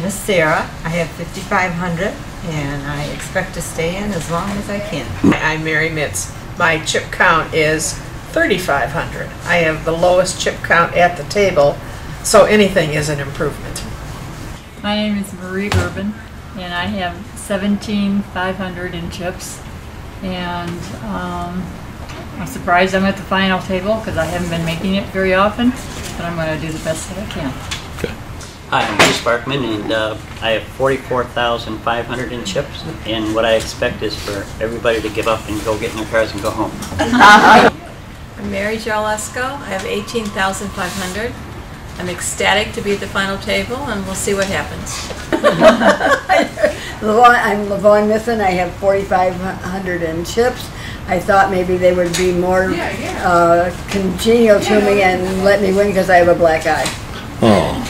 name is Sarah. I have 5,500 and I expect to stay in as long as I can. I'm Mary Mitz. My chip count is 3,500. I have the lowest chip count at the table, so anything is an improvement. My name is Marie Urban and I have 17,500 in chips, and I'm surprised I'm at the final table because I haven't been making it very often, but I'm going to do the best that I can. Okay. Hi, I'm Bruce Barkman, and I have 44,500 in chips, and what I expect is for everybody to give up and go get in their cars and go home. I'm Mary Jo Lesko. I have 18,500. I'm ecstatic to be at the final table, and we'll see what happens. I'm Levon Mithen. I have 4,500 in chips. I thought maybe they would be more congenial to me and let me win because I have a black eye. Oh.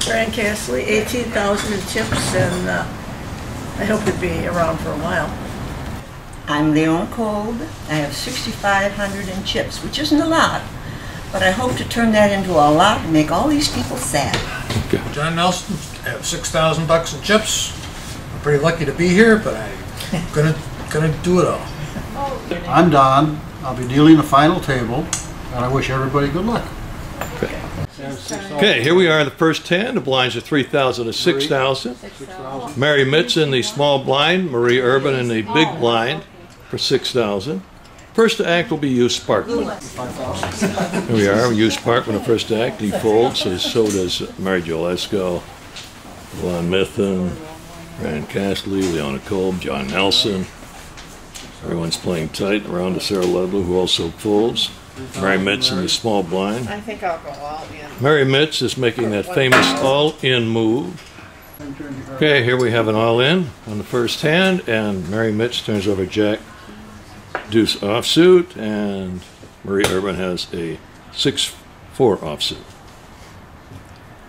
Fran Castley, 18,000 in chips, and I hope to be around for a while. I'm Leon Cold. I have 6,500 in chips, which isn't a lot, but I hope to turn that into a lot and make all these people sad. Okay. John Nelson, I have 6,000 bucks in chips. I'm pretty lucky to be here, but I'm gonna do it all. I'm Don. I'll be dealing the final table, and I wish everybody good luck. Okay, here we are in the first hand. The blinds are 3,000 to 6,000. Mary Mitz in the small blind, Marie Urban in the big blind for 6,000. First to act will be Hugh Sparkman. Here we are, Hugh Sparkman, the first to act. He folds, so does Mary Jo Lesko, Lon Mithen, Fran Castley, Leona Kolb, John Nelson. Everyone's playing tight around to Sarah Ludlow, who also folds. Mary Mitz in the small blind. I think I'll go all in. Mary Mitz is making that famous all-in move. Okay, here we have an all-in on the first hand, and Mary Mitz turns over Jack Deuce offsuit, and Marie Urban has a 6-4 offsuit.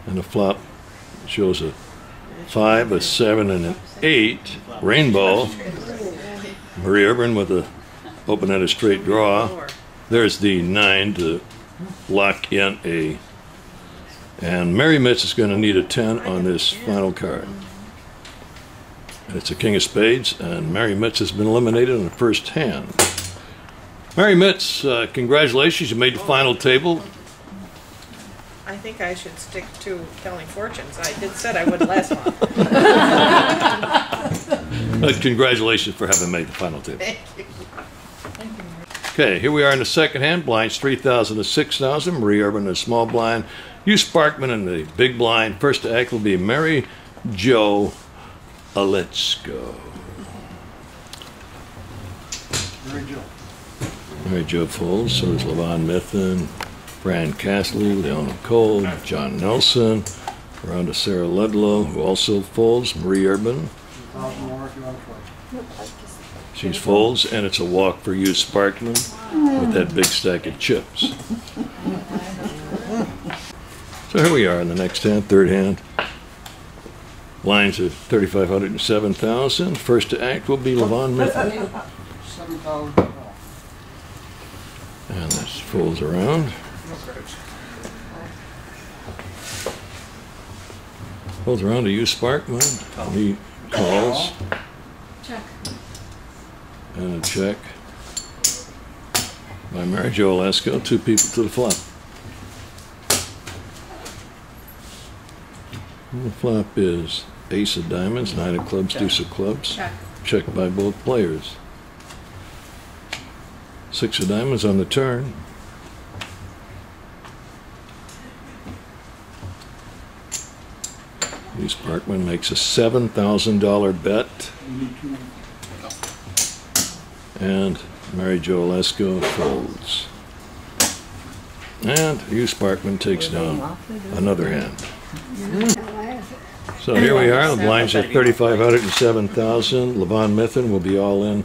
And the flop shows a 5, a 7, and an 8 rainbow. Marie Urban with a open-ended straight draw. There's the 9 to lock in a, and Mary Mitz is going to need a 10 on this final card. And it's a king of spades, and Mary Mitz has been eliminated in the first hand. Mary Mitz, congratulations, you made the final table. I think I should stick to telling fortunes. I did said I would last one. Congratulations for having made the final table. Thank you. Okay, here we are in the second hand. Blinds 3,000 to 6,000. Marie Urban in the small blind. Hugh Sparkman in the big blind. First to act will be Mary Jo Lesko. Mary Jo folds. So does Levon Mithen, Fran Castley, Leona Kolb, John Nelson. Around to Sarah Ludlow, who also folds. Marie Urban. She folds, and it's a walk for Hugh Sparkman with that big stack of chips. So here we are in the next hand, third hand. Blinds are 3,500 and 7,000. First to act will be Levon Mithen. And this folds around. Folds around to Hugh Sparkman. He calls. Check. And a check by Mary Jo Lesko. 2 people to the flop. And the flop is ace of diamonds, 9 of clubs, deuce of clubs. Check. Checked by both players. 6 of diamonds on the turn. Hugh Sparkman makes a $7,000 bet. And Mary Jo Lesko folds. And Hugh Sparkman takes down another hand. So here we are, the blinds are 3,500 and 7,000. Levon Mithen will be all in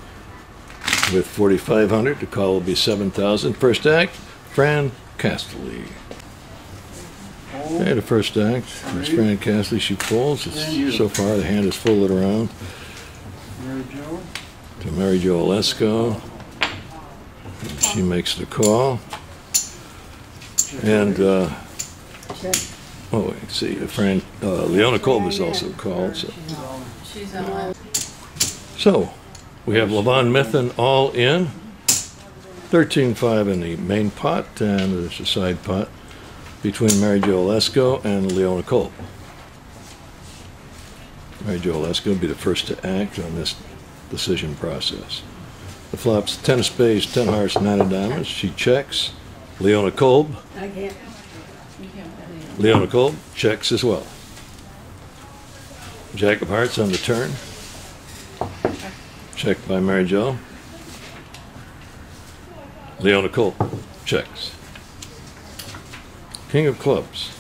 with 4,500. The call will be 7,000. First act, Fran Castley. Okay, the first act is Fran Castley. She folds. So far, the hand is folded around to Mary Jo Lesko. She makes the call. And Oh, I see. Leona Kolb is also called. She's on. So we have Levon Mithen all in. 13-5 in the main pot, and there's a side pot between Mary Jo Olesko and Leona Kolb. Mary Jo Olesko will be the first to act on this decision process. The flop's 10 of spades, 10 hearts, 9 of diamonds. She checks. Leona Kolb. I can't. Leona Kolb checks as well. Jack of hearts on the turn. Checked by Mary Jo. Leona Kolb checks. King of clubs.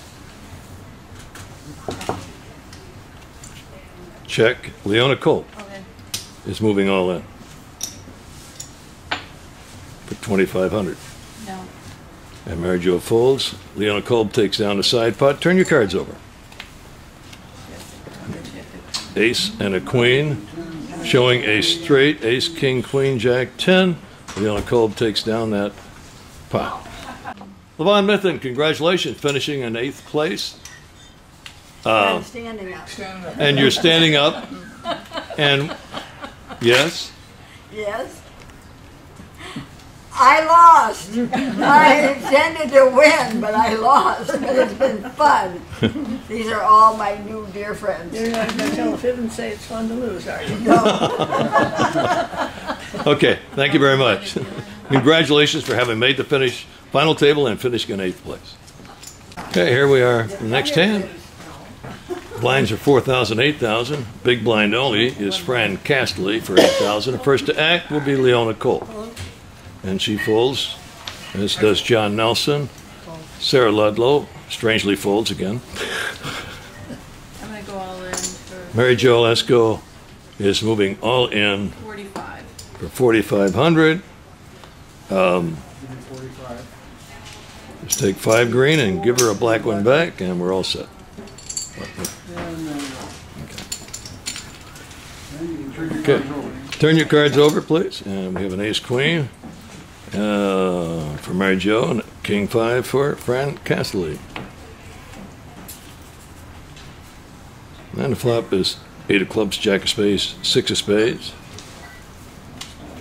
Check. Leona Kolb is moving all in for 2,500. No. And Mary Jo folds. Leona Kolb takes down the side pot. Turn your cards over. Ace and a queen, showing a straight. Ace, king, queen, jack, 10. Leona Kolb takes down that pot. Levon Mithen, congratulations, finishing in 8th place. I'm standing up. And you're standing up. And yes? Yes. I lost. I intended to win, but I lost. But it's been fun. These are all my new dear friends. You're not going to tell a fib and say it's fun to lose, are you? Okay, thank you very much. Congratulations for having made the final table and finishing in 8th place. Okay, here we are. The next hand. Blinds are 4,000, 8,000. Big blind only is Fran Castley for 8,000. First to act will be Leona Kolb. And she folds, as does John Nelson. Sarah Ludlow strangely folds again. I'm going to go all in for Mary Jo Olesko is moving all in 45. for 4,500. Just take 5 green and give her a black one back, and we're all set. Okay. Turn your cards over, please. And we have an ace queen for Mary Jo and king 5 for Fran Castley. And the flop is 8 of clubs, jack of spades, 6 of spades,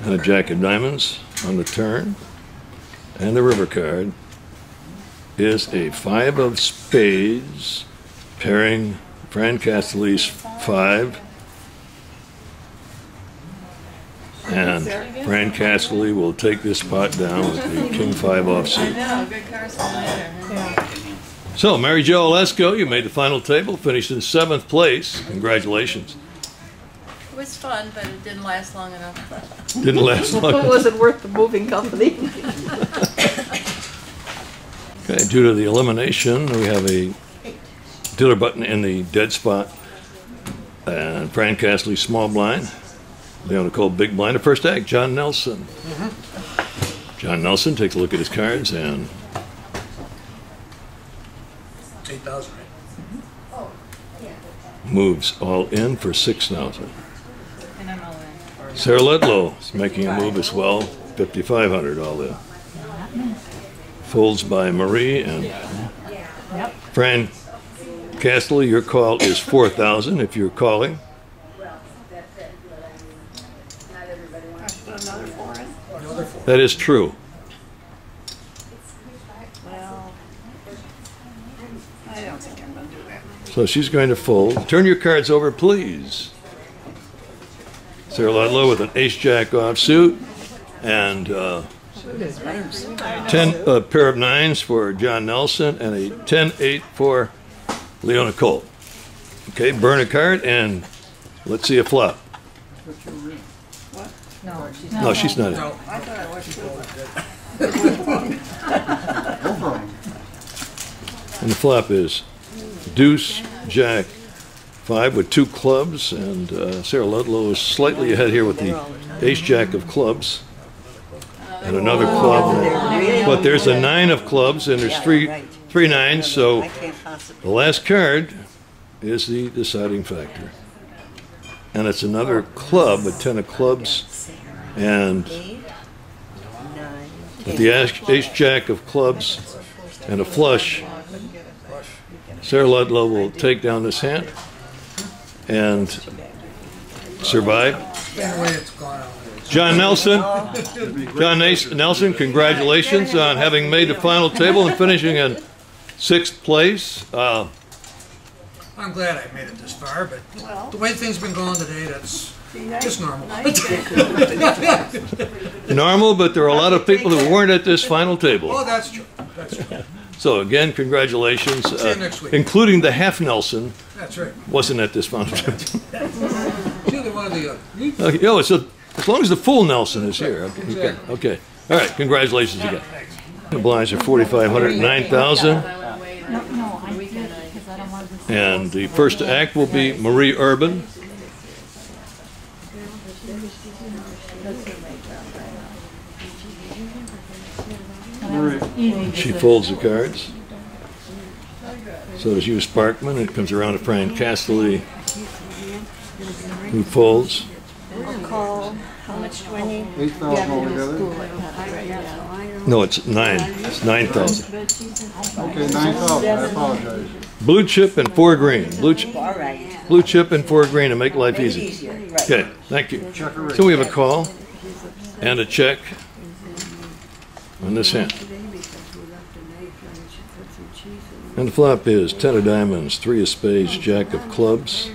and a jack of diamonds on the turn. And the river card is a 5 of spades, pairing Fran Castley's 5. And Fran Castley will take this pot down with the king 5 offsuit. I know, good cards later. Yeah. So, Mary Jo Olesko, you made the final table, finished in 7th place. Congratulations. It was fun, but it didn't last long enough. Didn't last long. It wasn't worth the moving company. Okay, due to the elimination, we have a dealer button in the dead spot. And Fran Castley, small blind. Leona Kolb, big blind. The first act, John Nelson. John Nelson takes a look at his cards and 8,000, right? moves all in for 6,000. And I'm all in. Sarah Ludlow is making a move as well, 5,500 all in. Folds by Marie and Fran Castley. Your call is 4,000 if you're calling. Another foreign. That is true. Well, I don't think I'm going to do that. So she's going to fold. Turn your cards over, please. Sarah Ludlow with an ace-jack offsuit and 10 pair of 9s for John Nelson and a 10-8 for Leona Kolb. Okay, burn a card and let's see a flop. No, she's not in. I thought I was too. And the flop is deuce, jack, 5 with 2 clubs, and Sarah Ludlow is slightly ahead here with the ace-jack of clubs. And another club. But there's a 9 of clubs, and there's three 9s, so the last card is the deciding factor. And it's another club, a 10 of clubs, and with the ace-jack of clubs and a flush, Sarah Ludlow will take down this hand and survive. John Nelson, congratulations on having made the final table and finishing in 6th place. I'm glad I made it this far, but the way things have been going today, that's just normal. Normal, but there are a lot of people who weren't at this final table. Oh, that's true. That's true. So again, congratulations, See you next week. including the half Nelson. That's right. Wasn't at this final table. It's either one or the other. Okay, oh, so as long as the full Nelson is here. Okay. Okay. All right. Congratulations again. The blinds are 4,500, 9,000. And the first to act will be Marie Urban. She folds the cards. So does Hugh Sparkman. It comes around to Fran Castelli, who folds. I'll call, how much do I need? 8,000 altogether? No, it's 9. It's 9,000. Okay, 9,000, I apologize. Blue chip and 4 green. Blue chip and 4 green to make life easy. Okay, thank you. So we have a call and a check on this hand. And the flop is 10 of diamonds, 3 of spades, jack of clubs.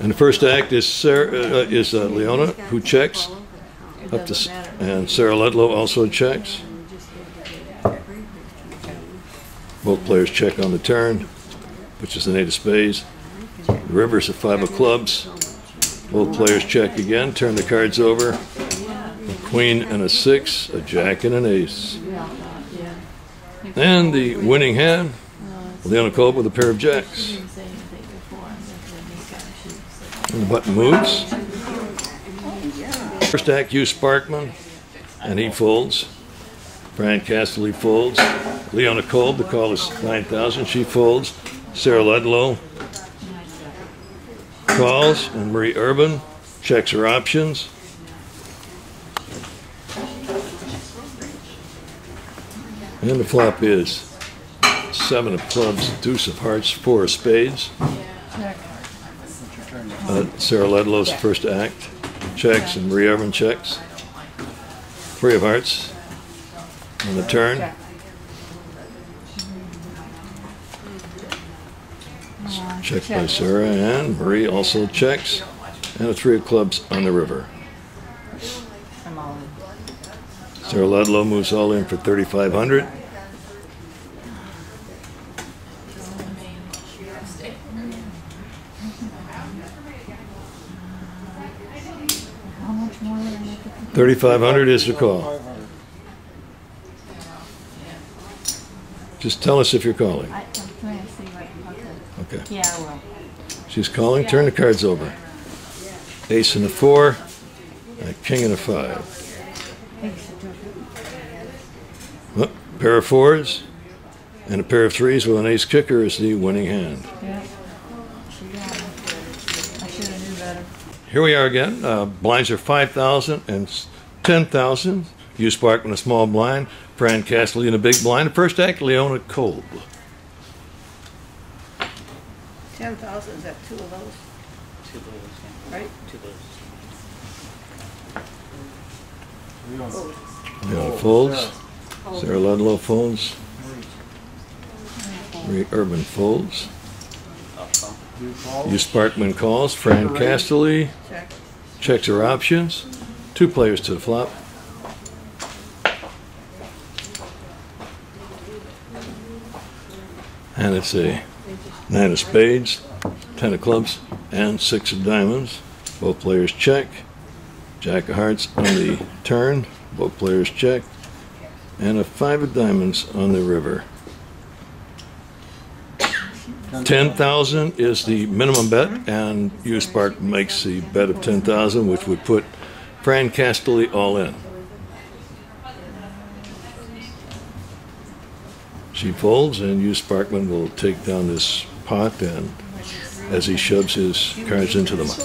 And the first act is Leona, who checks up to, and Sarah Ludlow also checks. Both players check on the turn, which is an 8 of spades. The river is a 5 of clubs. Both players check again, turn the cards over. A queen and a 6, a jack and an ace. And the winning hand, Leona Kolb with a pair of jacks. And the button moves. First act, Hugh Sparkman, and he folds. Fran Castelli folds. Leona Kolb, the call is 9,000, she folds. Sarah Ludlow calls, and Marie Urban checks her options. And the flop is 7 of clubs, deuce of hearts, 4 of spades. Sarah Ludlow's first act checks, and Marie Urban checks. 3 of hearts on the turn. Checked by Sarah, and Marie also checks, and a 3 of clubs on the river. Sarah Ludlow moves all in for 3,500. $3,500 is the call. Just tell us if you're calling. Okay. Yeah, I will. She's calling. Turn the cards over. Ace and a 4, and a king and a 5. Oh, pair of 4s and a pair of 3s with an ace kicker is the winning hand. Yeah. She got it. I should have knew better. Here we are again. Blinds are 5,000 and 10,000. Hugh Sparkman a small blind. Fran Castelli in a big blind. The first act, Leona Kolb. 10,000, is that 2 of those? 2 blues, Right? 2 blues. Leona folds. Sarah Ludlow folds. Marie Urban folds. Hugh Sparkman calls. Fran Castelli checks her options. 2 players to the flop. And it's a 9 of spades, 10 of clubs, and 6 of diamonds. Both players check. Jack of hearts on the turn. Both players check. And a 5 of diamonds on the river. 10,000 is the minimum bet, and Hugh Spark makes the bet of 10,000, which would put Fran Castelli all in. She folds, and Hugh Sparkman will take down this pot, and as he shoves his cards into the mug.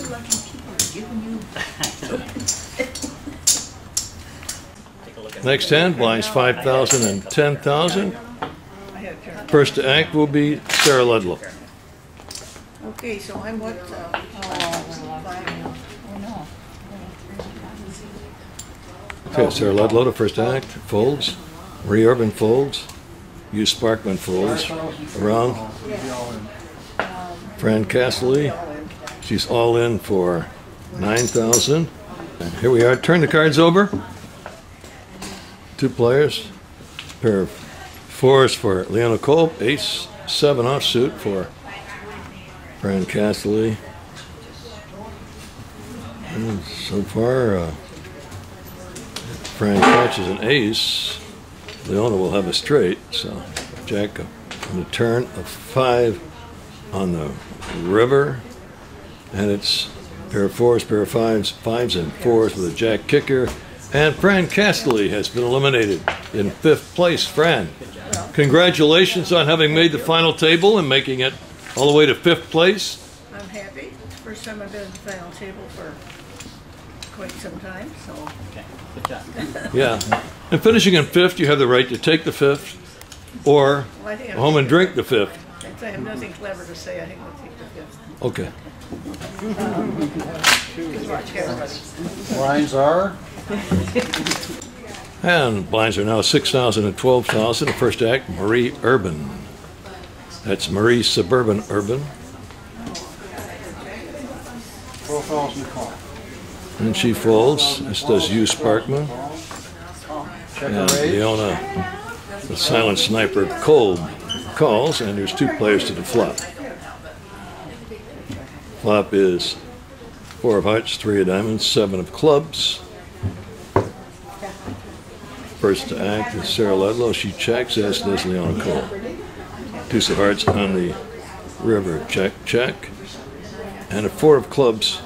Next hand, blinds 5,000 and 10,000. had a turn. First to act will be Sarah Ludlow. Okay, so I'm what, Okay, Sarah Ludlow to first act, folds. Marie Urban folds. Hugh Sparkman folds. Around. Fran Castley, she's all in for 9,000. And here we are. Turn the cards over. Two players. Pair of fours for Leona Kolb. Ace 7 offsuit for Fran Castley. And so far, Fran catches an ace. Leona will have a straight. So Jack on the turn of 5 on the river. And it's pair of fours, pair of fives, fives and fours with a jack kicker. And Fran Castley has been eliminated in 5th place. Fran, congratulations on having made the final table and making it all the way to 5th place. I'm happy. First time I've been at the final table for quite some time, so. Okay, good job. Yeah. And finishing in 5th, you have the right to take the 5th or Well, I think home and drink the 5th. I have nothing clever to say. I think I'll take the 5th. Okay. Good luck, everybody. Lines are? And blinds are now 6,000 and 12,000. The first act, Marie Urban. That's Marie Suburban Urban. 12,000 call. And she folds, as does Hugh Sparkman. And Leona, the silent sniper, Kolb, calls, and there's 2 players to the flop. Flop is 4 of hearts, 3 of diamonds, 7 of clubs. First to act is Sarah Ludlow. She checks, as does Leona Kolb. 2 of hearts on the river, check, check. And a 4 of clubs,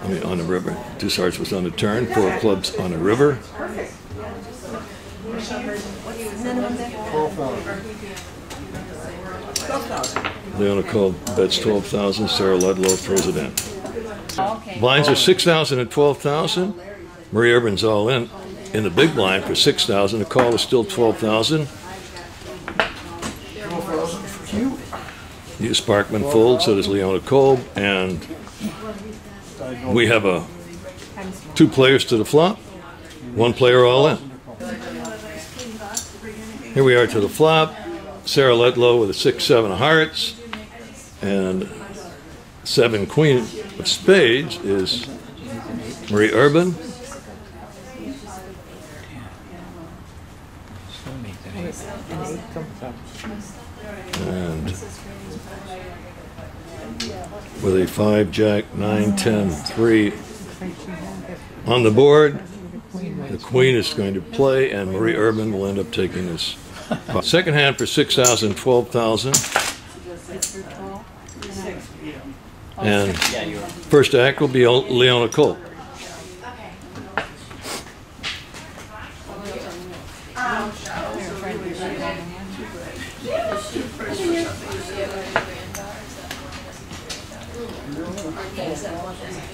I mean on the river. 2 of hearts was on the turn, 4 of clubs on the river. 12,000. Leona Kolb bets 12,000. Sarah Ludlow throws it in. Okay. Blinds are 6,000 and 12,000. Marie Urban's all in the big blind for 6,000. The call is still 12,000. Hugh Sparkman folds, so does Leona Kolb, and we have 2 players to the flop, 1 player all in. Here we are to the flop. Sarah Ludlow with a 6-7 of hearts, and 7 queen of spades is Marie Urban. And with a 5, jack, 9, 10, 3 on the board, the queen is going to play, and Marie Urban will end up taking this. Second hand for 6,000, 12,000. And first act will be Leona Kolb.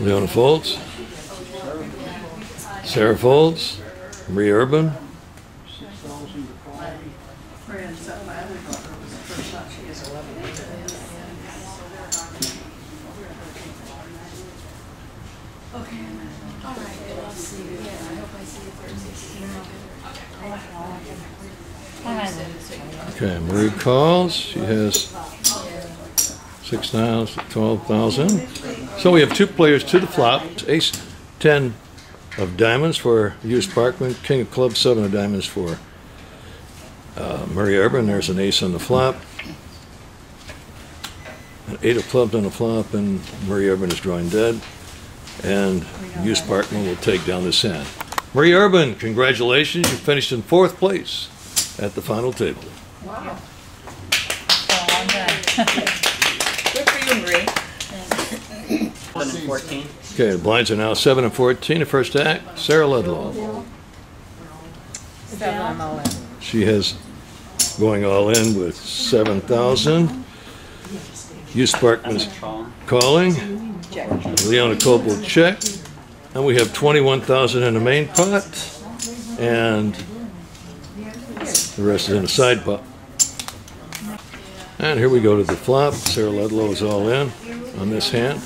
Leona folds. Sarah folds. Marie Urban. Okay, Marie calls. She has 6,000, 12,000. So we have 2 players to the flop. Ace 10 of diamonds for Hugh Sparkman. King of clubs, 7 of diamonds for Marie Urban. There's an ace on the flop. An 8 of clubs on the flop, and Marie Urban is drawing dead. And Hugh Sparkman will take down this hand. Marie Urban, congratulations. You finished in 4th place at the final table. Wow. Well done. Good for you, Marie. 7 and 14. Okay, the blinds are now 7 and 14. The first act, Sarah Ludlow. 7, I'm all in. She has going all in with 7,000. Hugh Sparkman's calling. Leona Kolb will check. And we have 21,000 in the main pot. And the rest is in the side pot. And here we go to the flop. Sarah Ludlow is all in on this hand.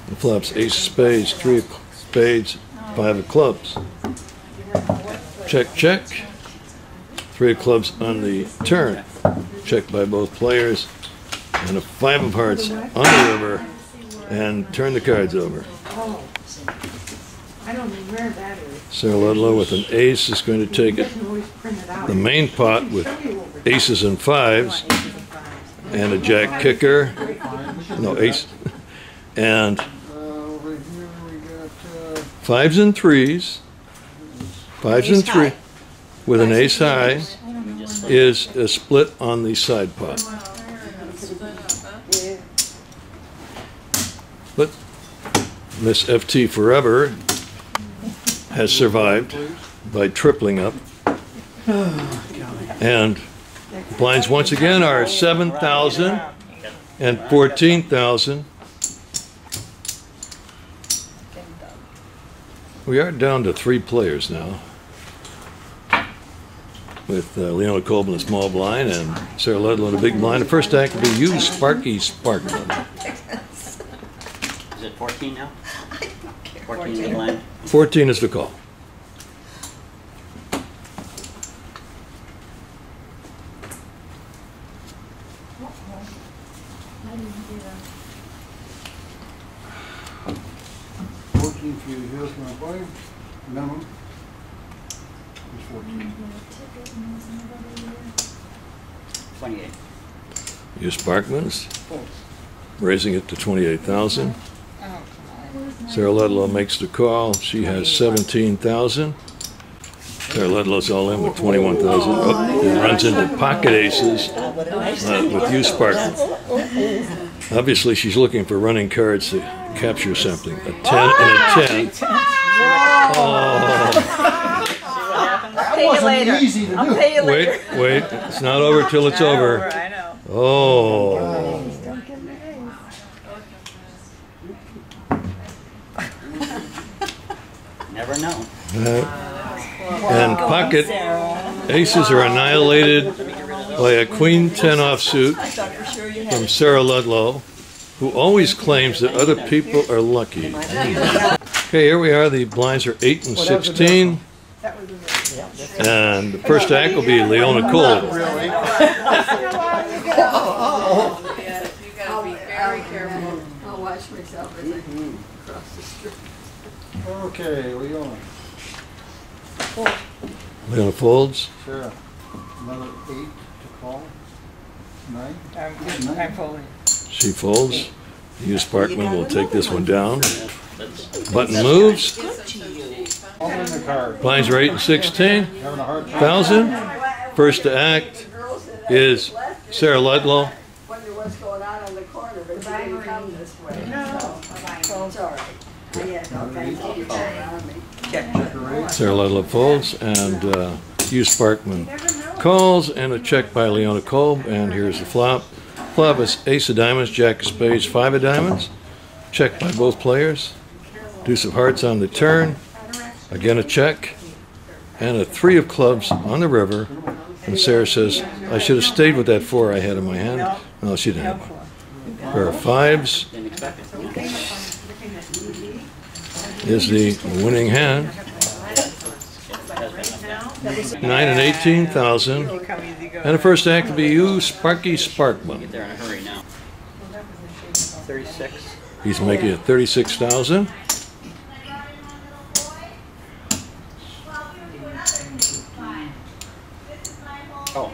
The flop's ace of spades, 3 of spades, 5 of clubs. Check, check. 3 of clubs on the turn. Checked by both players. And a 5 of hearts on the river. And turn the cards over. I don't know where that is. Sarah Ludlow with an ace is going to take it, the main pot with aces and 5s, and a jack kicker, no ace, and 5s and 3s, 5s and 3, with an ace high, is a split on the side pot. But Miss FT Forever has survived by tripling up. And blinds once again are 7,000 and 14,000. We are down to 3 players now, with Leona Kolb in a small blind and Sarah Ludlow in a big blind. The first act will be you, Sparky Sparkman. Is it 14 now? 14 is the blind? 14 is the call. For you, here's my boy. Minimum is 14. 28. You Sparkman's raising it to 28,000. Sarah Ludlow makes the call. She has 17,000. Sarah Ludlow's all in with 21,000. Oh, and runs into pocket aces with you Sparkman. Obviously, she's looking for running cards to capture something. A 10 and a 10. Oh. That wasn't easy to do. Wait. It's not over till it's over. I know. Oh. Never know. And pocket aces are annihilated by a queen 10 offsuit from Sarah Ludlow, who always claims that other people are lucky. Okay, here we are. The blinds are 8 and 16. And the first act will be Leona Kolb. You gotta be very careful. I'll watch myself as I cross the street. Okay, Leona. Leona folds. Sarah, another 8 to call. 9. I'm folding. She folds. You Sparkman will take this one down. Button moves. All in the card. Blinds are 8 and 16. Having a hard time. 1,000. First to act is Sarah Ludlow. Wonder what's going on the corner, but she didn't come this way. So it's all right. I had all kinds of people around me. Sarah Ludlow folds, and Hugh Sparkman calls, and a check by Leona Kolb. And here's the flop. Flop is ace of diamonds, jack of spades, 5 of diamonds. Check by both players. Deuce of hearts on the turn. Again a check. And a 3 of clubs on the river. And Sarah says, I should have stayed with that 4 I had in my hand. No, she didn't have one. Pair of 5s Didn't expect it. is the winning hand. 9 and 18,000. And the first act will be you, Sparky Sparkman. Get there in a hurry now. 36. He's making it 36,000. Oh,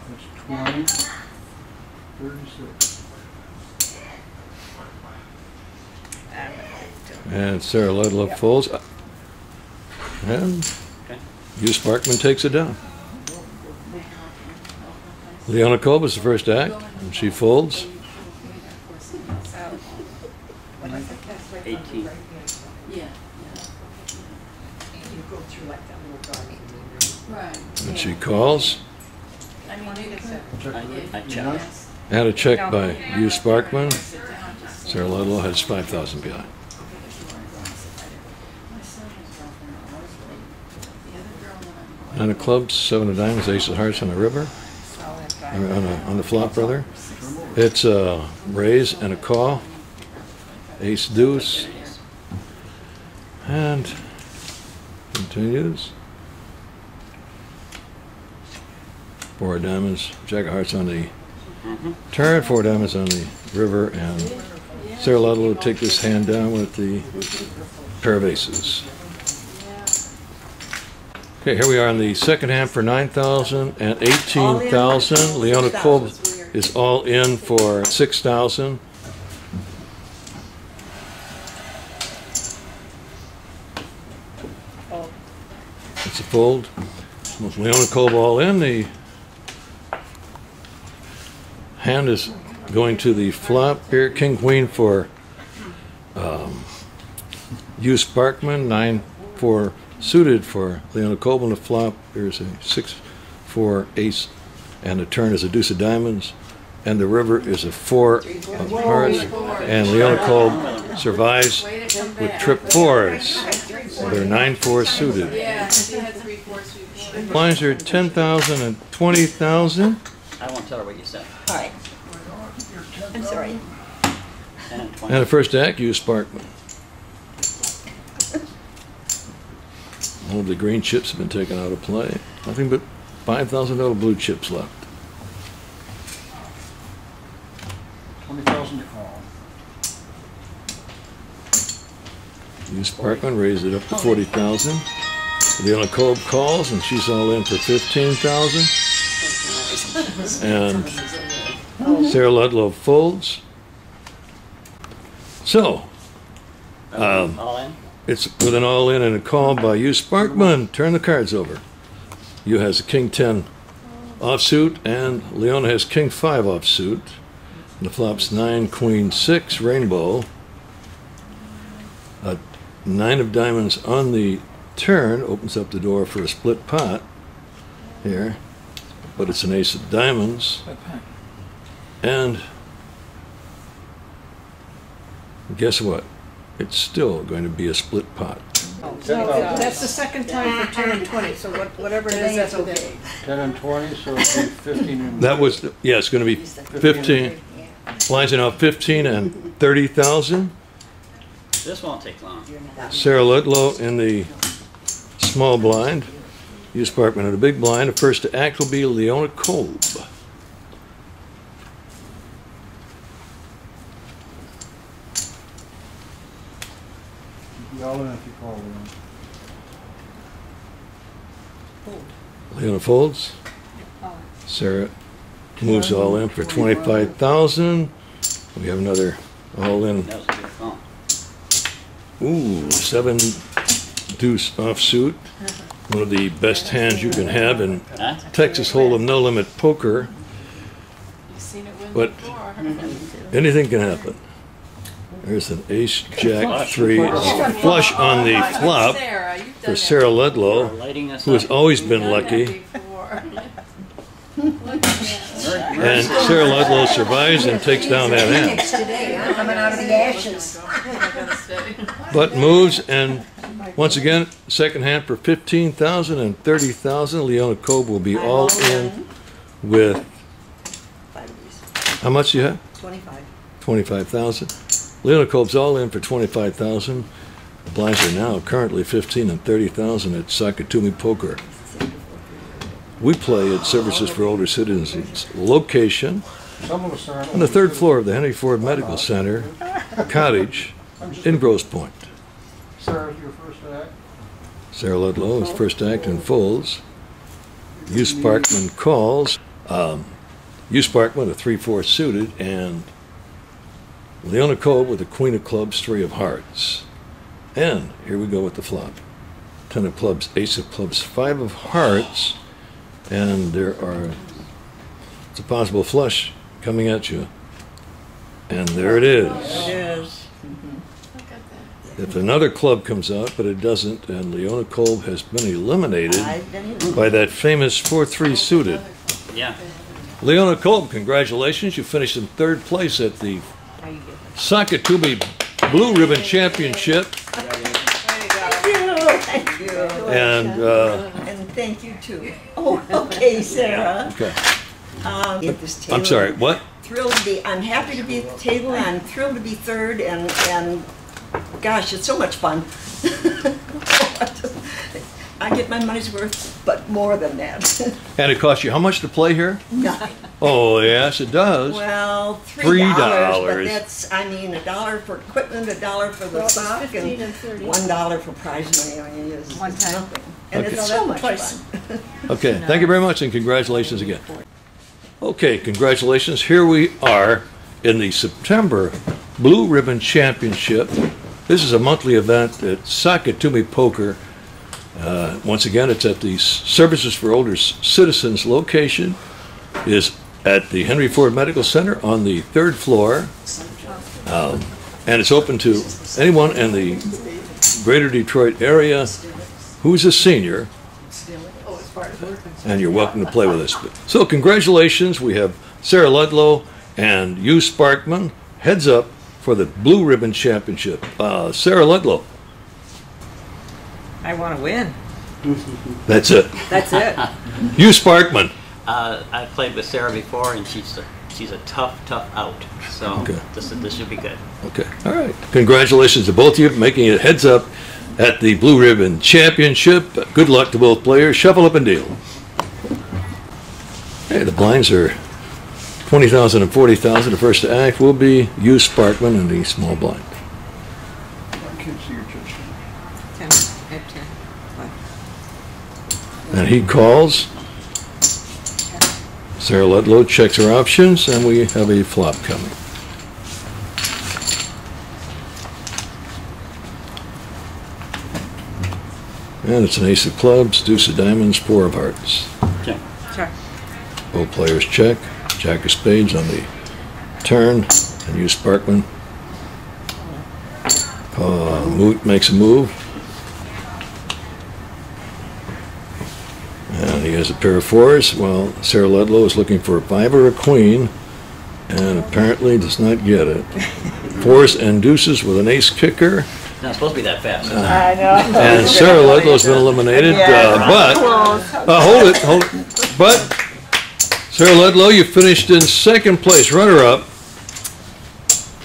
That's 20. 36. And Sarah Ludlow folds. And Hugh Sparkman takes it down. Leona Kolb is the first act, and she folds. 18. And she calls. I check. And a check by Hugh Sparkman. Sarah Ludlow has 5,000 behind. Nine of clubs, 7 of diamonds, ace of hearts on the river. on the flop, brother. It's a raise and a call. Ace deuce. And continues. 4 diamonds, jack of hearts on the turn, 4 diamonds on the river, and Sarah Ludlow will take this hand down with the pair of aces. Okay, here we are in the second hand for 9,000 and 18,000. Leona Kolb is all in for 6,000. It's a fold. Leona Kolb all in. The hand is going to the flop here. King Queen for Hugh Sparkman. 9-4 suited for Leona Kolb on the flop. There's a 6-4 ace, and the turn is a deuce of diamonds, and the river is a 4 of hearts, and Leona Kolb survives with trip 4s. They're 9-4 suited. Blinds are 10,000 and 20,000. I won't tell her what you said. All right. I'm sorry. 10 and 20. And the first act, Hugh Sparkman. All of the green chips have been taken out of play. Nothing but $5,000 blue chips left. 20,000 to call. Hugh Sparkman raised it up to 40,000. Leona Kolb calls, and she's all in for 15,000. And Sarah Ludlow folds. So, All in? it's with an all-in and a call by Hugh Sparkman. Turn the cards over. Hugh has a King 10 offsuit, and Leona has King 5 offsuit. And the flop's 9, Queen 6, rainbow. A 9 of diamonds on the turn opens up the door for a split pot here, but it's an ace of diamonds. And guess what? It's still going to be a split pot. That's the second time for 10 and 20, so whatever it is, that's okay. 10 and 20, so it'll be 15 and... That was, yeah, it's going to be 15. Blinds are now 15 and 30,000. This won't take long. Sarah Ludlow in the small blind. Hugh Sparkman in the big blind. The first to act will be Leona Kolb. All in if you call them. Leona folds. Sarah moves all in for 25,000. We have another all in. That was a good call. Ooh, 7 deuce offsuit. One of the best hands you can have in Texas Hold'em No Limit Poker. But anything can happen. There's an ace, jack, 3, flush on the flop for Sarah Ludlow, who has always been lucky. And Sarah Ludlow survives and takes down that hand. Coming out of the ashes. But moves, and once again, second hand for 15,000 and 30,000. Leona Kolb will be all in with, how much do you have? 25,000. Leona Kolb's all in for 25,000. The blinds are now currently 15 and 30,000 at SOC-it-to-ME Poker. We play at Services for Older Citizens. Location on the 3rd floor of the Henry Ford Medical Center, Cottage in Grosse Pointe. Sarah's your first act. Sarah Ludlow is first act and folds. Hugh Sparkman calls. Hugh Sparkman, a 3-4 suited, and Leona Kolb with the Queen of Clubs, 3 of Hearts. And here we go with the flop. 10 of clubs, Ace of Clubs, 5 of Hearts, and it's a possible flush coming at you. And there it is. It is. If another club comes out, but it doesn't, and Leona Kolb has been eliminated by that famous 4-3 suited. Yeah. Leona Kolb, congratulations. You finished in 3rd place at the SOC-it-to-ME Blue Ribbon Championship. Thank you. And And thank you too. Oh, okay, Sarah. okay. At this table. I'm sorry, what? Thrilled to be, I'm happy to be at the table, I'm thrilled to be third, and gosh, it's so much fun. I get my money's worth, but more than that. And it costs you how much to play here? Nothing. Oh, yes, it does. Well, $3, $3. but that's, I mean, $1 for equipment, $1 for the sock, and 15 and 30. $1 for prize money. I mean, it's One time. nothing. And Okay. it's so much Twice. fun. Okay, thank you very much, and congratulations again. Okay, congratulations. Here we are in the September Blue Ribbon Championship. This is a monthly event at SOC-it-to-ME Poker. Once again, it's at the Services for Older Citizens location. Is at the Henry Ford Medical Center on the 3rd floor. And it's open to anyone in the greater Detroit area who's a senior. And you're welcome to play with us. So congratulations, we have Sarah Ludlow and Hugh Sparkman, heads up for the Blue Ribbon Championship. Sarah Ludlow. I want to win. That's it. That's it. Hugh Sparkman. I played with Sarah before, and she's a tough out. So Okay. this should be good. Okay, all right. Congratulations to both of you for making it heads up at the Blue Ribbon Championship. Good luck to both players. Shuffle up and deal. Hey, the blinds are 20,000 and 40,000. The first to act will be Hugh Sparkman in the small blind. I can't see your chips. 10. I have 10. And he calls. Sarah Ludlow checks her options, and we have a flop coming. And it's an ace of clubs, deuce of diamonds, 4 of hearts. Okay. Sure. Both players check. Jack of spades on the turn, and Hugh Sparkman makes a move. And he has a pair of 4s. Well, Sarah Ludlow is looking for a 5 or a queen, and apparently does not get it. 4s and deuces with an ace kicker. It's not supposed to be that fast. I know. And Sarah Ludlow's been eliminated, but hold it. But Sarah Ludlow, you finished in 2nd place, runner-up.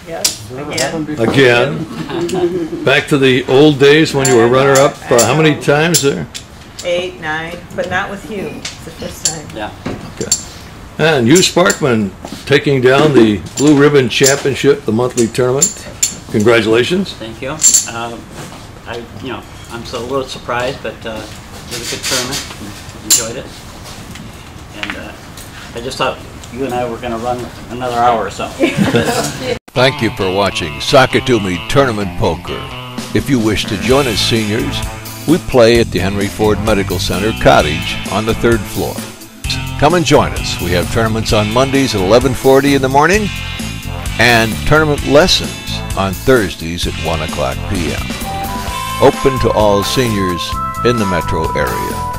Yes. Never Again. happened before. Again. Back to the old days when you were runner-up. How many times there? 8, 9, but not with you. It's the first time. Yeah. Okay. And Hugh Sparkman taking down the Blue Ribbon Championship, the monthly tournament. Congratulations. Thank you. I'm so a little surprised, but it was a good tournament. Enjoyed it. And I just thought you and I were going to run another hour or so. Thank you for watching SOC-it-to-ME Tournament Poker. If you wish to join us seniors, we play at the Henry Ford Medical Center Cottage on the 3rd floor. Come and join us. We have tournaments on Mondays at 11:40 in the morning and tournament lessons on Thursdays at 1 o'clock p.m. Open to all seniors in the metro area.